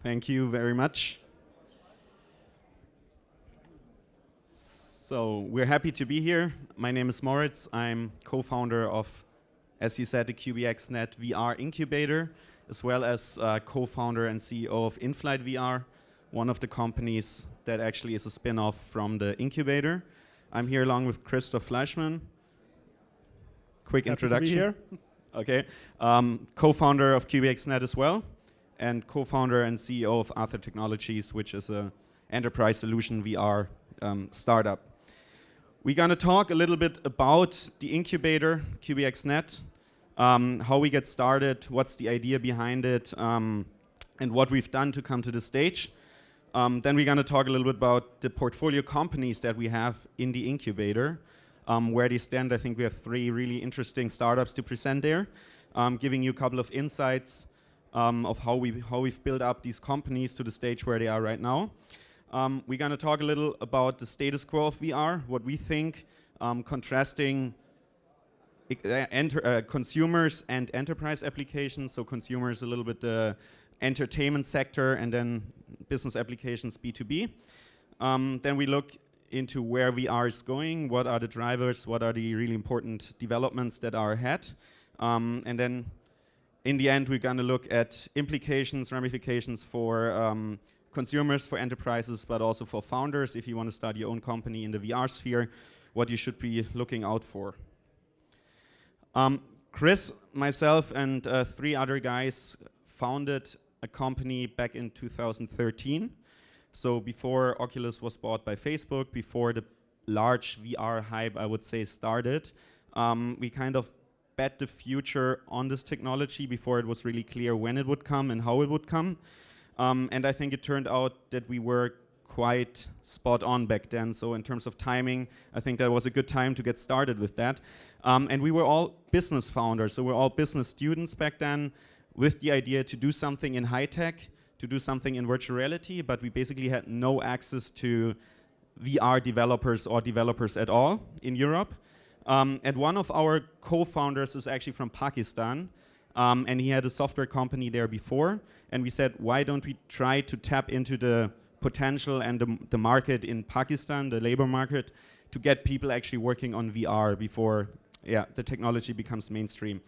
Thank you very much. So we're happy to be here. My name is Moritz. I'm co-founder of, as you said, the QBXNet VR incubator, as well as co-founder and CEO of Inflight VR, one of the companies that actually is a spin-off from the incubator. I'm here along with Christoph Fleischmann. Quick introduction. Happy to be Okay. here. Co-founder of QBXNet as well, and co-founder and CEO of Arthur Technologies, which is an enterprise solution VR startup. We're going to talk a little bit about the incubator, QBXNet, how we get started, what's the idea behind it, and what we've done to come to the stage. Then we're going to talk a little bit about the portfolio companies that we have in the incubator, where they stand. I think we have 3 really interesting startups to present there, giving you a couple of insights of how we've built up these companies to the stage where they are right now. We're going to talk a little about the status quo of VR, what we think, contrasting consumers and enterprise applications. So consumers a little bit the entertainment sector, and then business applications B2B. Then we look into where VR is going, what are the drivers, what are the really important developments that are ahead. And then in the end, we're going to look at implications, ramifications for consumers, for enterprises, but also for founders. If you want to start your own company in the VR sphere, what you should be looking out for. Chris, myself, and 3 other guys founded a company back in 2013. So before Oculus was bought by Facebook, before the large VR hype, I would say, started, we kind of bet the future on this technology before it was really clear when it would come and how it would come. And I think it turned out that we were quite spot on back then. So in terms of timing, I think that was a good time to get started with that. And we were all business founders, so we're all business students back then with the idea to do something in high tech, to do something in virtual reality, but we basically had no access to VR developers or developers at all in Europe. And one of our co-founders is actually from Pakistan. And he had a software company there before, and we said, why don't we try to tap into the potential and the market in Pakistan, the labor market, to get people actually working on VR before the technology becomes mainstream.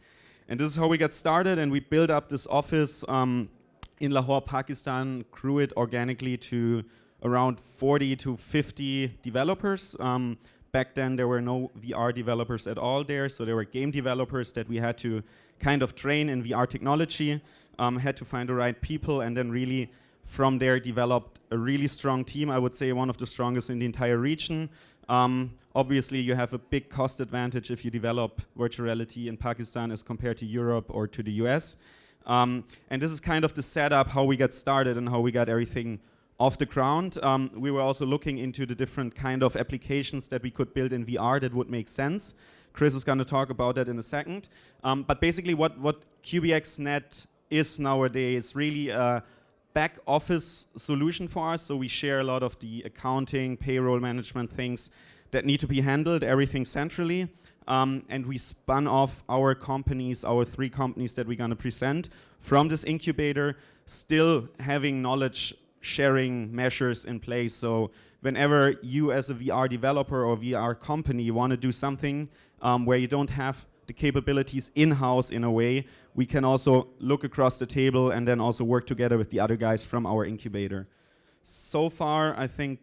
And this is how we got started, and we built up this office in Lahore, Pakistan, grew it organically to around 40 to 50 developers. Back then, there were no VR developers at all there, so there were game developers that we had to kind of train in VR technology, had to find the right people, and then really from there developed a really strong team. I would say one of the strongest in the entire region. Obviously, you have a big cost advantage if you develop virtual reality in Pakistan as compared to Europe or to the US. And this is kind of the setup, how we got started and how we got everything off the ground. We were also looking into the different kind of applications that we could build in VR that would make sense. Chris is going to talk about that in a second. But basically what QBXNet is nowadays really a back office solution for us. So we share a lot of the accounting, payroll management things that need to be handled, everything centrally. And we spun off our companies, our 3 companies that we're going to present from this incubator, still having knowledge sharing measures in place. So whenever you as a VR developer or VR company want to do something where you don't have the capabilities in-house in a way, we can also look across the table and then also work together with the other guys from our incubator. So far, I think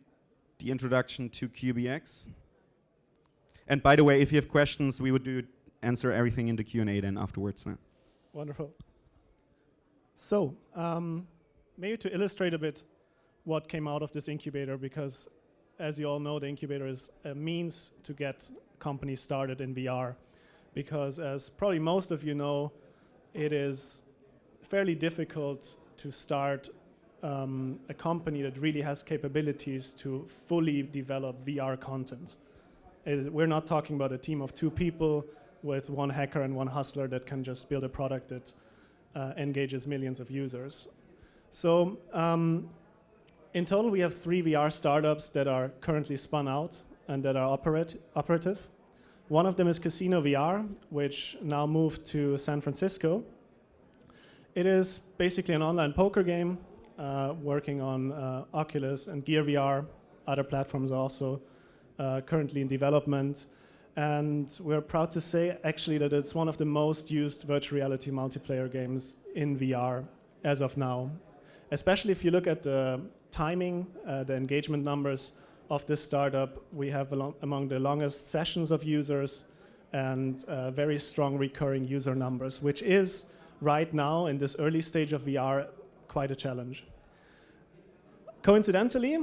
the introduction to QBX. And by the way, if you have questions, we would answer everything in the Q&A then afterwards. Wonderful. So, maybe to illustrate a bit what came out of this incubator, because as you all know, the incubator is a means to get companies started in VR. Because as probably most of you know, it is fairly difficult to start a company that really has capabilities to fully develop VR content. We're not talking about a team of 2 people with 1 hacker and 1 hustler that can just build a product that engages millions of users. So in total, we have 3 VR startups that are currently spun out and that are operative. One of them is Casino VR, which now moved to San Francisco. It is basically an online poker game working on Oculus and Gear VR. Other platforms are also currently in development. And we're proud to say, actually, that it's one of the most used virtual reality multiplayer games in VR as of now. Especially if you look at the timing, the engagement numbers of this startup, we have among the longest sessions of users and very strong recurring user numbers, which is right now in this early stage of VR quite a challenge. Coincidentally,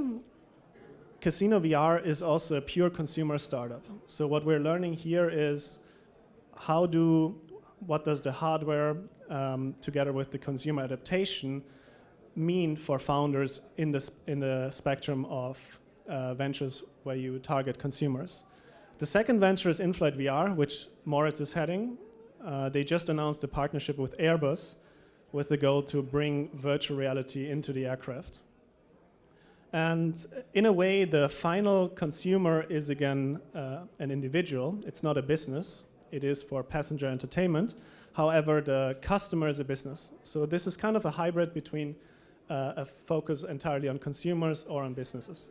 Casino VR is also a pure consumer startup. So what we're learning here is what does the hardware together with the consumer adaptation mean for founders in the spectrum of ventures where you target consumers. The second venture is Inflight VR, which Moritz is heading. They just announced a partnership with Airbus with the goal to bring virtual reality into the aircraft. And in a way, the final consumer is again an individual. It's not a business. It is for passenger entertainment. However, the customer is a business. So this is kind of a hybrid between a focus entirely on consumers or on businesses.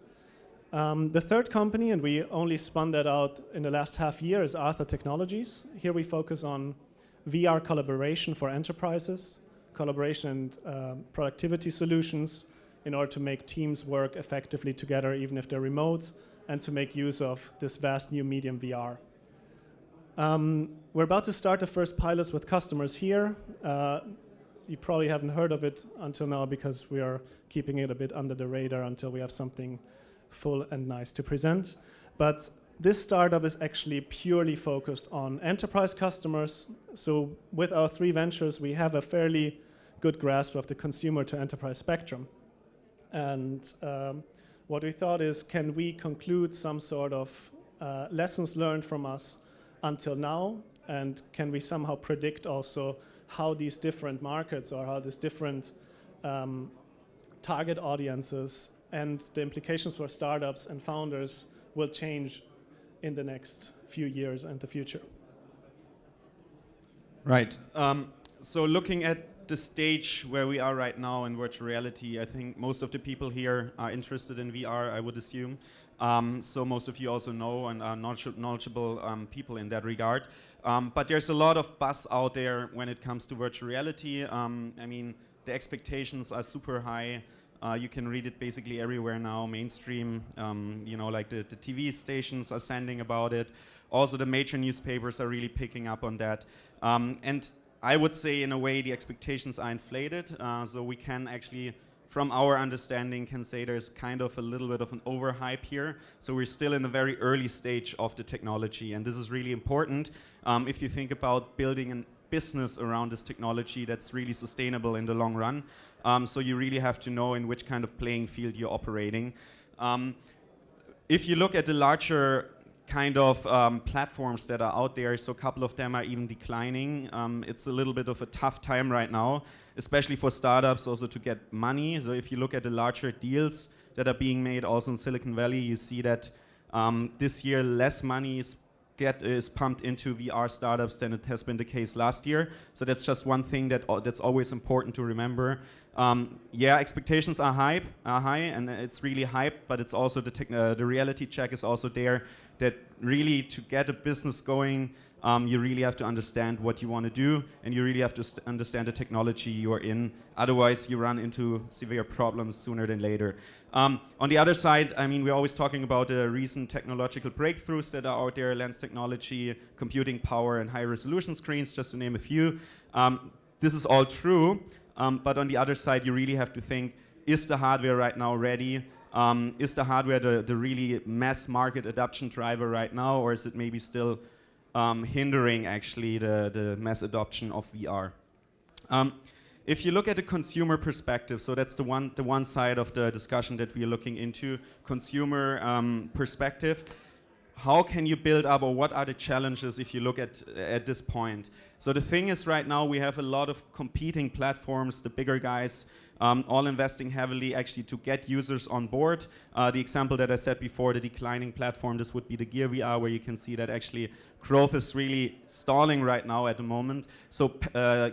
The third company, and we only spun that out in the last half year, is Arthur Technologies. Here we focus on VR collaboration for enterprises, collaboration and productivity solutions in order to make teams work effectively together, even if they're remote, and to make use of this vast new medium VR. We're about to start the first pilots with customers here. You probably haven't heard of it until now because we are keeping it a bit under the radar until we have something full and nice to present. But this startup is actually purely focused on enterprise customers. So with our three ventures, we have a fairly good grasp of the consumer to enterprise spectrum. And what we thought is, can we conclude some sort of lessons learned from us until now? And can we somehow predict also how these different markets or how these different target audiences and the implications for startups and founders will change in the next few years and the future? Right. So looking at the stage where we are right now in virtual reality, I think most of the people here are interested in VR, I would assume. So most of you also know and are knowledgeable people in that regard. But there's a lot of buzz out there when it comes to virtual reality. I mean, the expectations are super high. You can read it basically everywhere now, mainstream, like the TV stations are sending about it. Also, the major newspapers are really picking up on that. And I would say, in a way, the expectations are inflated. So we can actually, from our understanding, can say there's kind of a little bit of an overhype here. So we're still in a very early stage of the technology. And this is really important if you think about building a business around this technology that's really sustainable in the long run. So you really have to know in which kind of playing field you're operating. If you look at the larger kind of platforms that are out there, so a couple of them are even declining. It's a little bit of a tough time right now, especially for startups also to get money. So if you look at the larger deals that are being made also in Silicon Valley, you see that this year less money is pumped into VR startups than it has been the case last year. So that's just one thing that's always important to remember. Yeah, expectations are high, and it's really hype, but it's also the reality check is also there that really to get a business going, you really have to understand what you want to do, and you really have to understand the technology you are in. Otherwise, you run into severe problems sooner than later. On the other side, I mean, we're always talking about the recent technological breakthroughs that are out there, lens technology, computing power, and high-resolution screens, just to name a few. This is all true, but on the other side, you really have to think, is the hardware right now ready? Is the hardware the really mass market adoption driver right now, or is it maybe still hindering actually the mass adoption of VR? If you look at the consumer perspective, so that's the one side of the discussion that we are looking into, consumer perspective. how can you build up, or what are the challenges if you look at this point? So the thing is, right now we have a lot of competing platforms, the bigger guys, all investing heavily actually to get users on board. The example that I said before, the declining platform, this would be the Gear VR, where you can see that actually growth is really stalling right now at the moment. So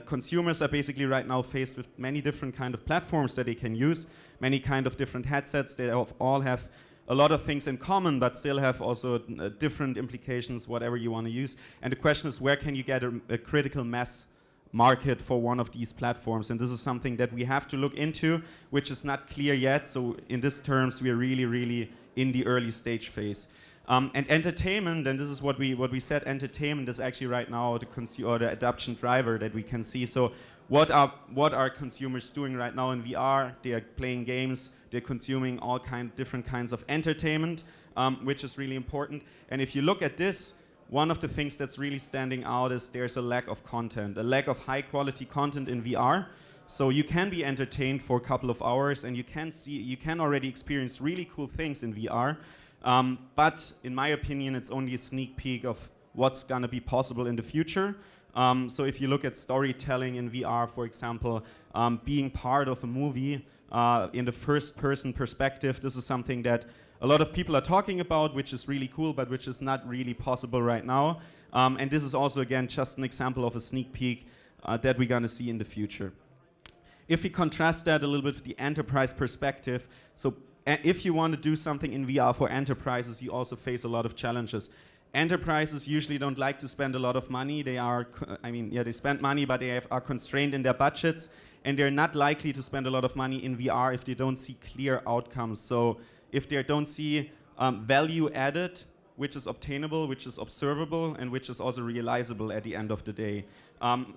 consumers are basically right now faced with many different kind of platforms that they can use, many kind of different headsets. They all have a lot of things in common, but still have also different implications, whatever you want to use. And the question is, where can you get a critical mass market for one of these platforms? And this is something that we have to look into, which is not clear yet. So in these terms, we are really, really in the early stage phase. And entertainment, and this is what we said, entertainment is actually right now the adoption driver that we can see. So what are consumers doing right now in VR? They are playing games, they're consuming all different kinds of entertainment, which is really important. And if you look at this, one of the things that's really standing out is there's a lack of content, a lack of high quality content in VR. So you can be entertained for a couple of hours, and you can already experience really cool things in VR. But in my opinion, it's only a sneak peek of what's gonna be possible in the future. So if you look at storytelling in VR, for example, being part of a movie in the first person perspective, this is something that a lot of people are talking about, which is really cool, but which is not really possible right now. And this is also, again, just an example of a sneak peek that we're gonna see in the future. If we contrast that a little bit with the enterprise perspective, so if you want to do something in VR for enterprises, you also face a lot of challenges. Enterprises usually don't like to spend a lot of money. They spend money, but they are constrained in their budgets, and they're not likely to spend a lot of money in VR if they don't see clear outcomes. So if they don't see value added, which is obtainable, which is observable, and which is also realizable at the end of the day.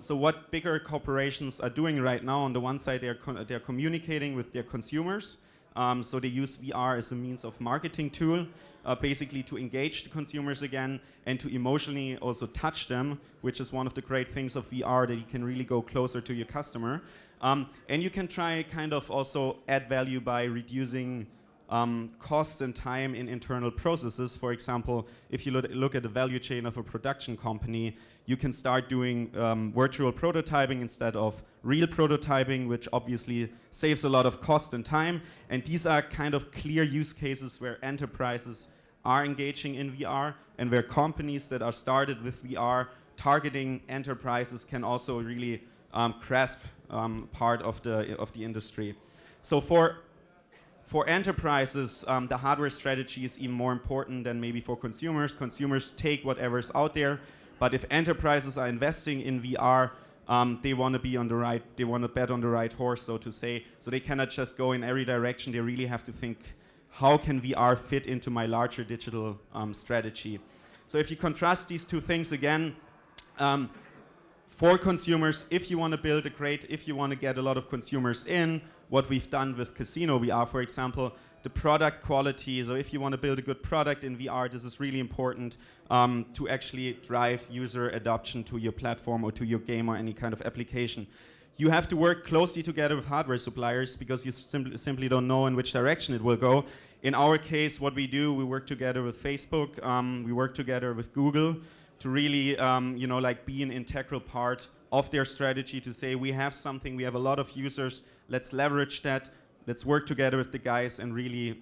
So what bigger corporations are doing right now, on the one side, they're communicating with their consumers. So they use VR as a means of marketing tool, basically to engage the consumers again and to emotionally also touch them, which is one of the great things of VR, that you can really go closer to your customer. And you can try kind of also add value by reducing cost and time in internal processes. For example, if you look at the value chain of a production company, you can start doing virtual prototyping instead of real prototyping, which obviously saves a lot of cost and time. And these are kind of clear use cases where enterprises are engaging in VR, and where companies that are started with VR targeting enterprises can also really grasp part of the industry. So for enterprises, the hardware strategy is even more important than maybe for consumers. Consumers take whatever's out there, but if enterprises are investing in VR, they want to bet on the right horse, so to say. So they cannot just go in every direction. They really have to think, how can VR fit into my larger digital strategy? So if you contrast these two things again, for consumers, if you want to get a lot of consumers in, what we've done with Casino VR, for example, the product quality. So if you want to build a good product in VR, this is really important to actually drive user adoption to your platform or to your game or any kind of application. You have to work closely together with hardware suppliers, because you simply don't know in which direction it will go. In our case, what we do, we work together with Facebook, we work together with Google, to really, be an integral part of their strategy, to say, we have something, we have a lot of users, let's leverage that, let's work together with the guys and really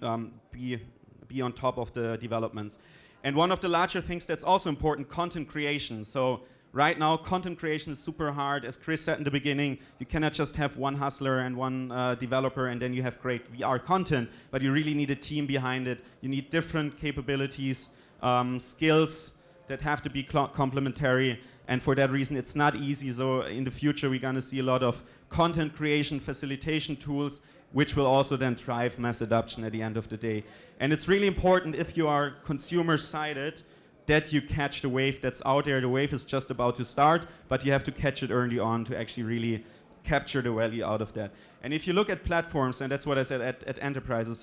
be on top of the developments. And one of the larger things that's also important, content creation. So right now, content creation is super hard. As Chris said in the beginning, you cannot just have one hustler and one developer and then you have great VR content, but you really need a team behind it. You need different capabilities, skills, that have to be complementary, and for that reason it's not easy. So in the future we're going to see a lot of content creation facilitation tools, which will also then drive mass adoption at the end of the day. And it's really important, if you are consumer-sided, that you catch the wave that's out there. The wave is just about to start, but you have to catch it early on to actually really capture the value out of that. And if you look at platforms, and that's what I said at enterprises,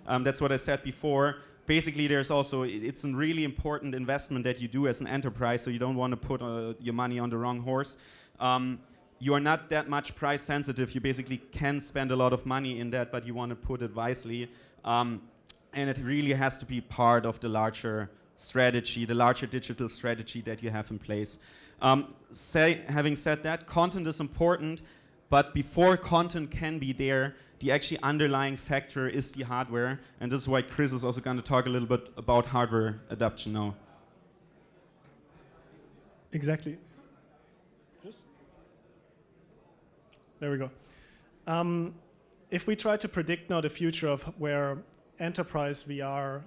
that's what I said before. Basically, it's a really important investment that you do as an enterprise, so you don't want to put your money on the wrong horse. You are not that much price sensitive. You basically can spend a lot of money in that, but you want to put it wisely. And it really has to be part of the larger strategy, the larger digital strategy that you have in place. Having said that, content is important, but before content can be there, the actually underlying factor is the hardware, and this is why Chris is also going to talk a little bit about hardware adoption now. Exactly. There we go. If we try to predict now the future of where enterprise VR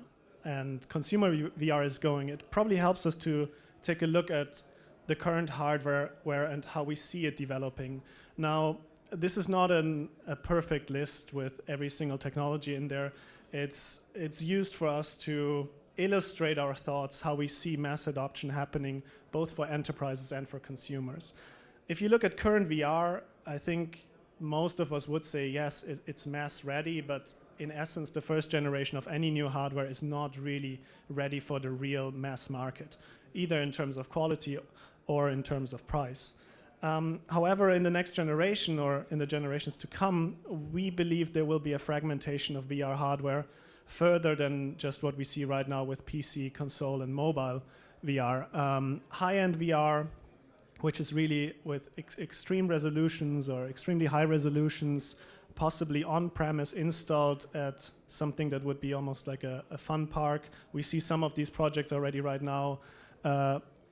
and consumer VR is going, it probably helps us to take a look at the current hardware and how we see it developing. Now, this is not a perfect list with every single technology in there. It's used for us to illustrate our thoughts, how we see mass adoption happening, both for enterprises and for consumers. If you look at current VR, I think most of us would say, yes, it's mass ready, but in essence, the first generation of any new hardware is not really ready for the real mass market, either in terms of quality or in terms of price. However, in the next generation or in the generations to come, we believe there will be a fragmentation of VR hardware further than just what we see right now with PC, console, and mobile VR. High-end VR, which is really with extreme resolutions or extremely high resolutions, possibly on-premise installed at something that would be almost like a fun park. We see some of these projects already right now.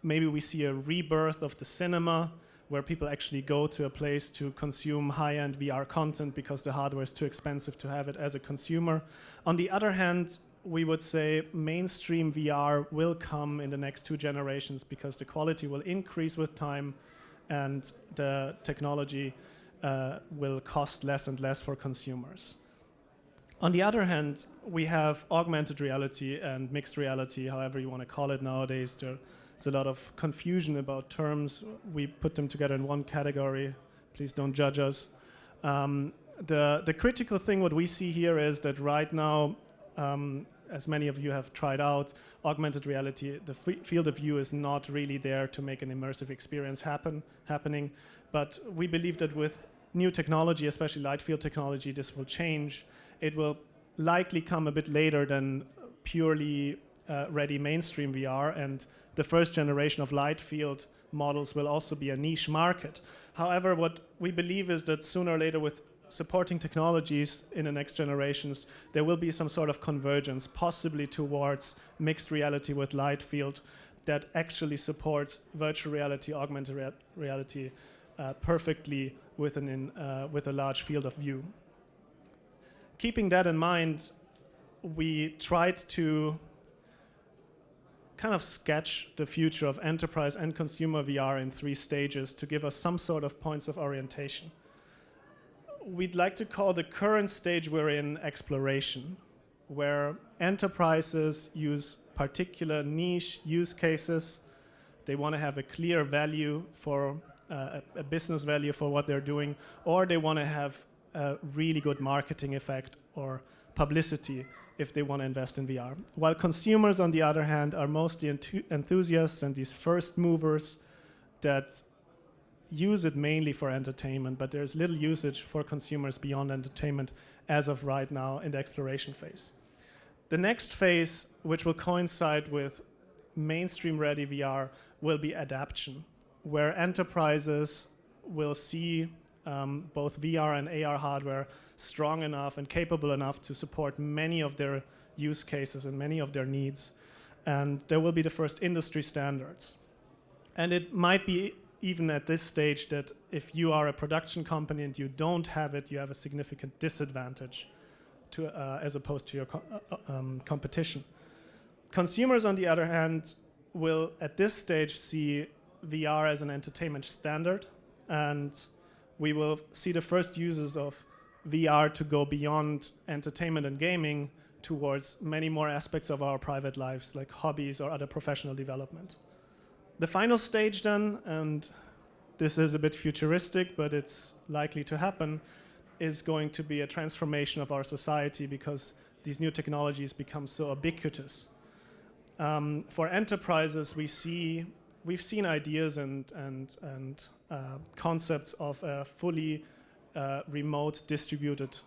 Maybe we see a rebirth of the cinema, where people actually go to a place to consume high-end VR content because the hardware is too expensive to have it as a consumer. On the other hand, we would say mainstream VR will come in the next 2 generations because the quality will increase with time and the technology will cost less and less for consumers. On the other hand, we have augmented reality and mixed reality, however you want to call it nowadays. There's a lot of confusion about terms. We put them together in one category. Please don't judge us. The critical thing, what we see here is that right now, as many of you have tried out, augmented reality, the field of view is not really there to make an immersive experience happening. But we believe that with new technology, especially light field technology, this will change. It will likely come a bit later than purely ready mainstream VR, and the first generation of light field models will also be a niche market. However, what we believe is that sooner or later with supporting technologies in the next generations, there will be some sort of convergence, possibly towards mixed reality with light field that actually supports virtual reality, augmented reality perfectly with a large field of view. Keeping that in mind, we tried to kind of sketch the future of enterprise and consumer VR in 3 stages to give us some sort of points of orientation. We'd like to call the current stage we're in exploration, where enterprises use particular niche use cases. They want to have a clear value for a business value for what they're doing, or they want to have a really good marketing effect or publicity if they want to invest in VR. While consumers, on the other hand, are mostly enthusiasts and these first movers that use it mainly for entertainment, but there's little usage for consumers beyond entertainment as of right now in the exploration phase. The next phase, which will coincide with mainstream ready VR, will be adaptation, where enterprises will see both VR and AR hardware strong enough and capable enough to support many of their use cases and many of their needs. And there will be the first industry standards. And it might be even at this stage that if you are a production company and you don't have it, you have a significant disadvantage as opposed to your competition. Consumers, on the other hand, will at this stage see VR as an entertainment standard, and we will see the first uses of VR to go beyond entertainment and gaming towards many more aspects of our private lives, like hobbies or other professional development. The final stage then, and this is a bit futuristic, but it's likely to happen, is going to be a transformation of our society because these new technologies become so ubiquitous. For enterprises, we've seen ideas and concepts of a fully remote distributed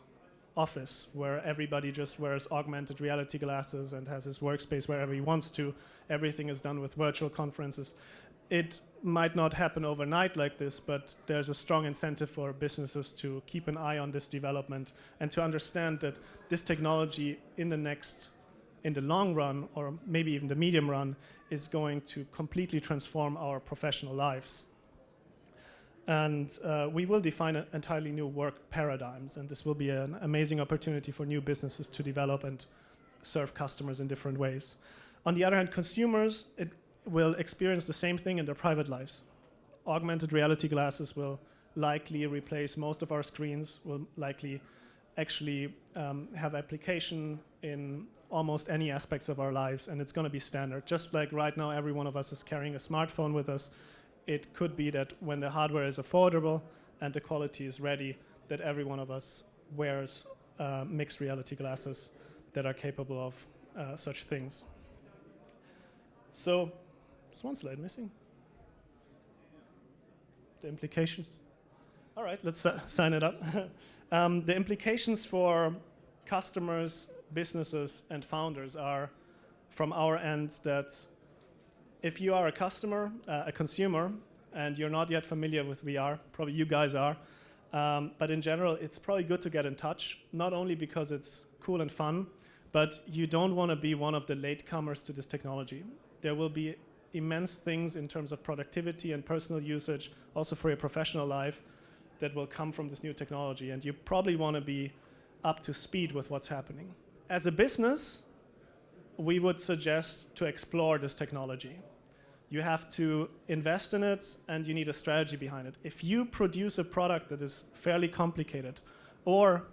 office where everybody just wears augmented reality glasses and has his workspace wherever he wants to. Everything is done with virtual conferences. It might not happen overnight like this, but there's a strong incentive for businesses to keep an eye on this development and to understand that this technology in the long run, or maybe even the medium run, is going to completely transform our professional lives. And we will define entirely new work paradigms, and this will be an amazing opportunity for new businesses to develop and serve customers in different ways. On the other hand, consumers will experience the same thing in their private lives. Augmented reality glasses will likely replace most of our screens, will likely actually have application in almost any aspects of our lives, and it's going to be standard. Just like right now every one of us is carrying a smartphone with us, it could be that when the hardware is affordable and the quality is ready, that every one of us wears mixed reality glasses that are capable of such things. So, there's one slide missing. The implications. All right, let's sign it up. The implications for customers, businesses, and founders are, from our end, that if you are a customer, a consumer, and you're not yet familiar with VR, probably you guys are, but in general, it's probably good to get in touch, not only because it's cool and fun, but you don't want to be one of the latecomers to this technology. There will be immense things in terms of productivity and personal usage, also for your professional life, that will come from this new technology, and you probably want to be up to speed with what's happening. As a business, we would suggest to explore this technology. You have to invest in it, and you need a strategy behind it. If you produce a product that is fairly complicated, or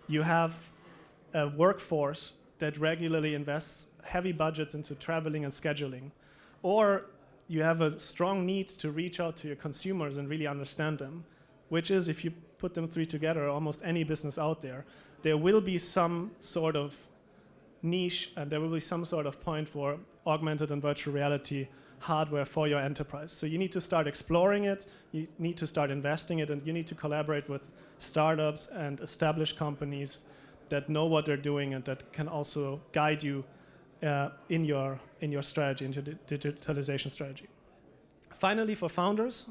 you have a workforce that regularly invests heavy budgets into traveling and scheduling, or you have a strong need to reach out to your consumers and really understand them, which is, if you put them three together, almost any business out there, there will be some sort of niche, and there will be some sort of point for augmented and virtual reality hardware for your enterprise. So you need to start exploring it, you need to start investing it, and you need to collaborate with startups and established companies that know what they're doing and that can also guide you in your strategy, in your digitalization strategy. Finally, for founders,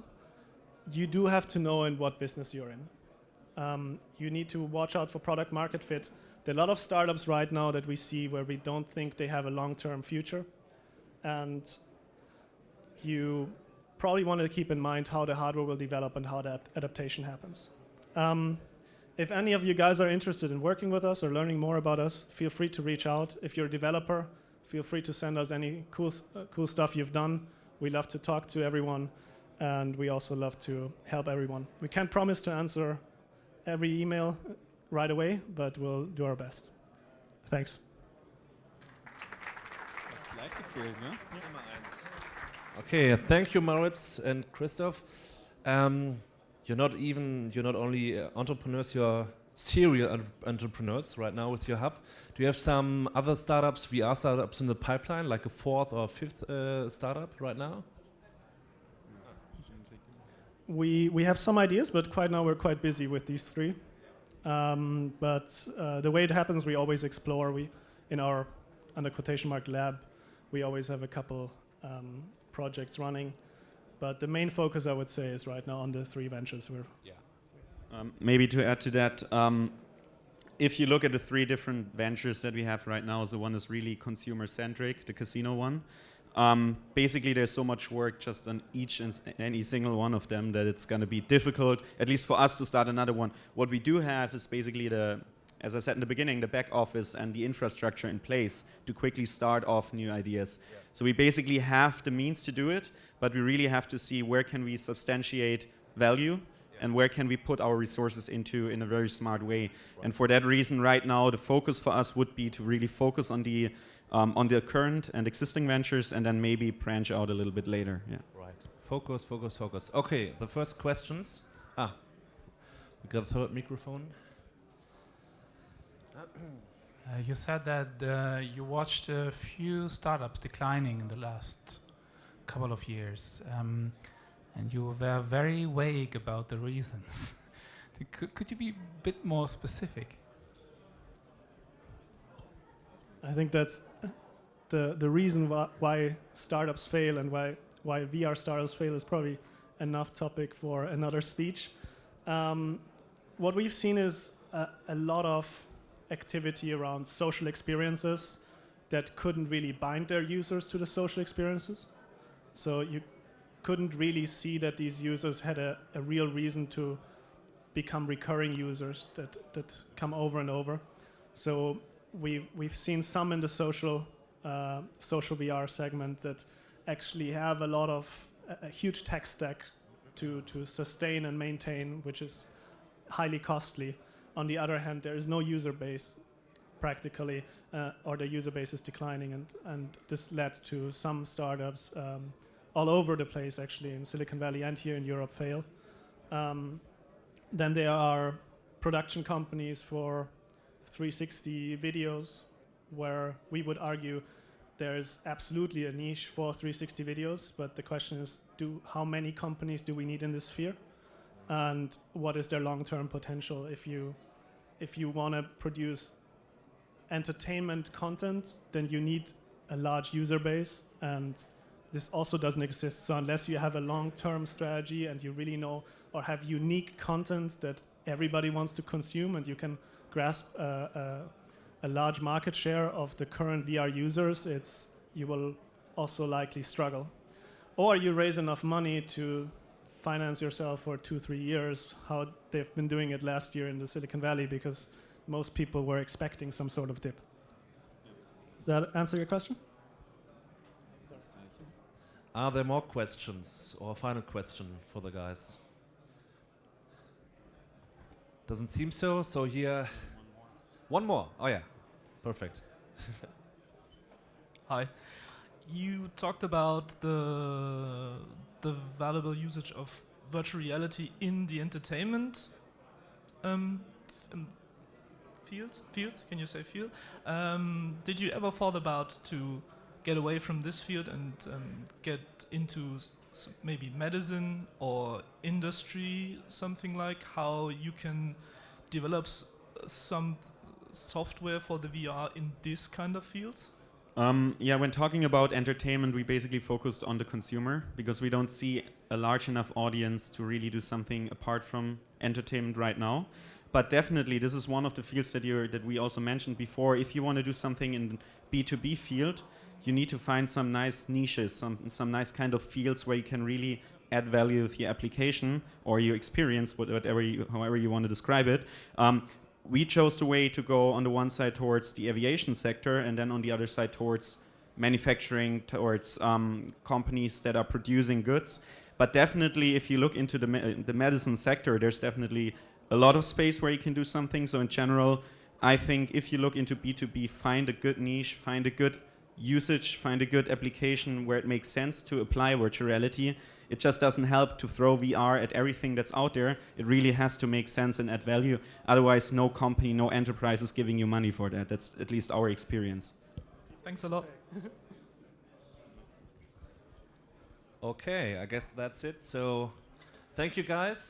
you do have to know in what business you're in. You need to watch out for product market fit. There are a lot of startups right now that we see where we don't think they have a long-term future. And you probably want to keep in mind how the hardware will develop and how the adaptation happens. If any of you guys are interested in working with us or learning more about us, feel free to reach out. If you're a developer, feel free to send us any cool stuff you've done. We love to talk to everyone, and we also love to help everyone. We can't promise to answer every email right away, but we'll do our best. Thanks. Okay, thank you, Moritz and Christoph. You're not only entrepreneurs, you're serial entrepreneurs right now with your hub. Do you have some other startups, VR startups in the pipeline, like a fourth or fifth startup right now? We have some ideas, but right now we're quite busy with these three. But the way it happens, we always explore. In our, under quotation mark, lab, we always have a couple projects running. But the main focus, I would say, is right now on the three ventures. Maybe to add to that, if you look at the three different ventures that we have right now, the one is really consumer-centric, the casino one. Basically, there's so much work just on each and any single one of them that it's going to be difficult, at least for us, to start another one. What we do have is basically as I said in the beginning, the back office and the infrastructure in place to quickly start off new ideas. Yeah. So we basically have the means to do it, but we really have to see where can we substantiate value and where can we put our resources into in a very smart way. Right. And for that reason, right now, the focus for us would be to really focus on the current and existing ventures, and then maybe branch out a little bit later. Yeah. Right. Focus. Okay, the first questions. We got a third microphone. You said that you watched a few startups declining in the last couple of years, and you were very vague about the reasons. Could you be a bit more specific? I think that's the reason why startups fail and why VR startups fail is probably enough topic for another speech. What we've seen is a lot of activity around social experiences that couldn't really bind their users to the social experiences. So you couldn't really see that these users had a real reason to become recurring users that come over and over. So we've seen some in the social VR segment that actually have a lot of a huge tech stack to sustain and maintain, which is highly costly. On the other hand, there is no user base practically, or the user base is declining, and this led to some startups all over the place, actually, in Silicon Valley and here in Europe, fail. Then there are production companies for 360 videos, where we would argue there's absolutely a niche for 360 videos, but the question is, how many companies do we need in this sphere? And what is their long-term potential? If you want to produce entertainment content, then you need a large user base, and this also doesn't exist. So unless you have a long-term strategy and you really know or have unique content that everybody wants to consume, and you can grasp a large market share of the current VR users, you will also likely struggle. Or you raise enough money to finance yourself for 2-3 years, how they've been doing it last year in the Silicon Valley, because most people were expecting some sort of dip. Does that answer your question? Are there more questions or a final question for the guys? Doesn't seem so. So here, one more. Oh yeah, perfect. Hi. You talked about the valuable usage of virtual reality in the entertainment field. Can you say field? Did you ever thought about to get away from this field and get into maybe medicine or industry, something like how you can develop some software for the VR in this kind of field? Yeah, when talking about entertainment, we basically focused on the consumer because we don't see a large enough audience to really do something apart from entertainment right now. But definitely, this is one of the fields that we also mentioned before. If you want to do something in B2B field, you need to find some nice niches, some nice kind of fields where you can really add value with your application or your experience, however you want to describe it. We chose the way to go on the one side towards the aviation sector, and then on the other side towards manufacturing, towards companies that are producing goods. But definitely, if you look into the medicine sector, there's definitely a lot of space where you can do something. So in general, I think if you look into B2B, find a good niche, find a good usage, find a good application where it makes sense to apply virtual reality. It just doesn't help to throw VR at everything that's out there. It really has to make sense and add value. Otherwise, no company, no enterprise is giving you money for that. That's at least our experience. Thanks a lot. Okay, I guess that's it. So thank you guys.